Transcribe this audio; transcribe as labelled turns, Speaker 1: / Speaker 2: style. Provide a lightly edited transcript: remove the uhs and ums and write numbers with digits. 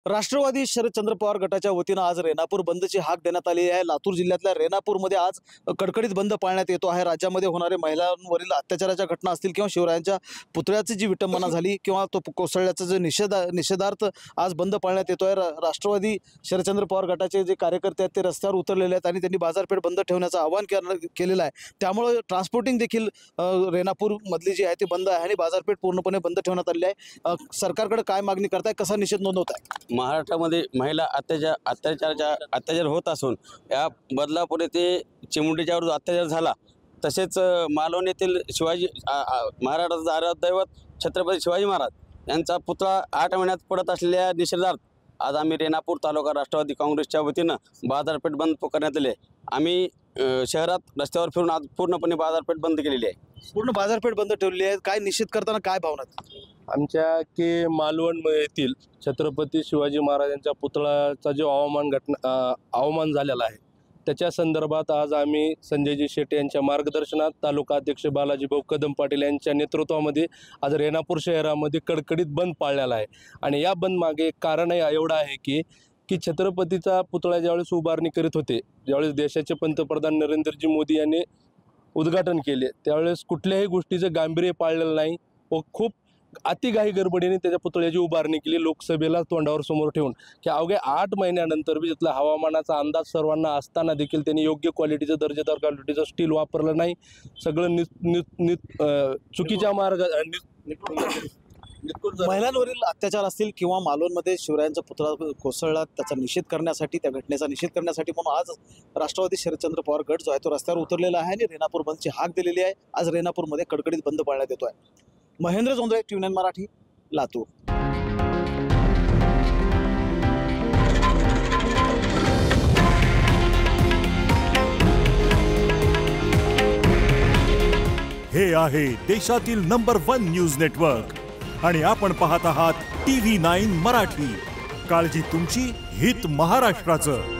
Speaker 1: राष्ट्रवादी शरदचंद्र पवार गटाच्या वतीनं आज रेणापूर बंदची हाक देण्यात आली आहे। लातूर जिल्ह्यातल्या रेणापूरमध्ये आज कडकडीत बंद पाळण्यात येतो आहे। राज्यामध्ये होणारे महिलांवरील अत्याचाराच्या घटना असतील किंवा शिवरायांच्या पुतळ्याची जी विटंबना झाली किंवा तो कोसळल्याचा जो निषेधार्थ आज बंद पाळण्यात येतो आहे। राष्ट्रवादी शरदचंद्र पवार गटाचे जे कार्यकर्ते आहेत ते रस्त्यावर उतरलेले आहेत आणि त्यांनी बाजारपेठ बंद ठेवण्याचं आवाहन केलेलं आहे। त्यामुळे ट्रान्सपोर्टिंग देखील रेणापूर मधली जी आहे ती बंद आहे आणि बाजारपेठ पूर्णपणे बंद ठेवण्यात आली आहे। सरकारकडे काय मागणी करताय, कसा निषेध नोंदवताय?
Speaker 2: महाराष्ट्रामध्ये महिला अत्याचार होत असून या बदलापूर येथे चिमुरडीच्यावर अत्याचार झाला। तसेच मालवण येथील शिवाजी महाराष्ट्राचा आराध्य दैवत छत्रपती शिवाजी महाराज यांचा पुतळा 8 महिन्यात पडत असलेल्या निषेधार्थ आज आम्ही रेणापूर तालुका राष्ट्रवादी काँग्रेसच्या वतीनं बाजारपेठ बंद पुकारण्यात आली आहे। आम्ही शहरात रस्त्यावर फिरून आज पूर्णपणे बाजारपेठ बंद केलेली आहे।
Speaker 1: पूर्ण बाजारपेठ बंद ठेवली आहे। काय निषेध करताना काय भावना?
Speaker 3: आमच्या की मालवण येथील छत्रपती शिवाजी महाराजांच्या पुतळ्याचा जो अवमान झालेला आहे त्याच्या संदर्भात आज आम्ही संजयजी शेटे यांच्या मार्गदर्शनात तालुका अध्यक्ष बालाजीभाऊ कदम पाटील यांच्या नेतृत्वामध्ये आज रेणापूर शहरामध्ये कडकडीत बंद पाळलेला आहे। आणि या बंद मागे एक कारण एवढं आहे की छत्रपतीचा पुतळा ज्यावेळेस उभारणी करीत होते, ज्यावेळेस देशाचे पंतप्रधान नरेंद्रजी मोदी यांनी उद्घाटन केले त्यावेळेस कुठल्याही गोष्टीचं गांभीर्य पाळलेलं नाही व खूप अतिघाई गडबडीने त्याच्या पुतळ्याची उभारणी केली, लोकसभेला तोंडावर समोर ठेवून की अवघ्या 8 महिन्यानंतर बी तिथला हवामानाचा अंदाज सर्वांना असताना देखील त्यांनी योग्य क्वालिटीचं दर्जेदार क्वालिटीचं स्टील वापरलं नाही। सगळं चुकीच्या
Speaker 1: महिलांवरील अत्याचार असतील किंवा मालवणमध्ये शिवरायांचा पुतळा कोसळला त्याचा निषेध करण्यासाठी, त्या घटनेचा निषेध करण्यासाठी म्हणून आज राष्ट्रवादी शरदचंद्र पवार गट जो आहे तो रस्त्यावर उतरलेला आहे आणि रेणापूर बंदची हाक दिलेली आहे। आज रेणापूरमध्ये कडकडीत बंद पाळण्यात येतो आहे। महेंद्र जोंधळे, TVN मराठी, लातूर।
Speaker 4: हे आहे देशातील नंबर 1 न्यूज नेटवर्क आणि आपण पाहत आहात TV9 मराठी। काळजी तुमची, हित महाराष्ट्राचं।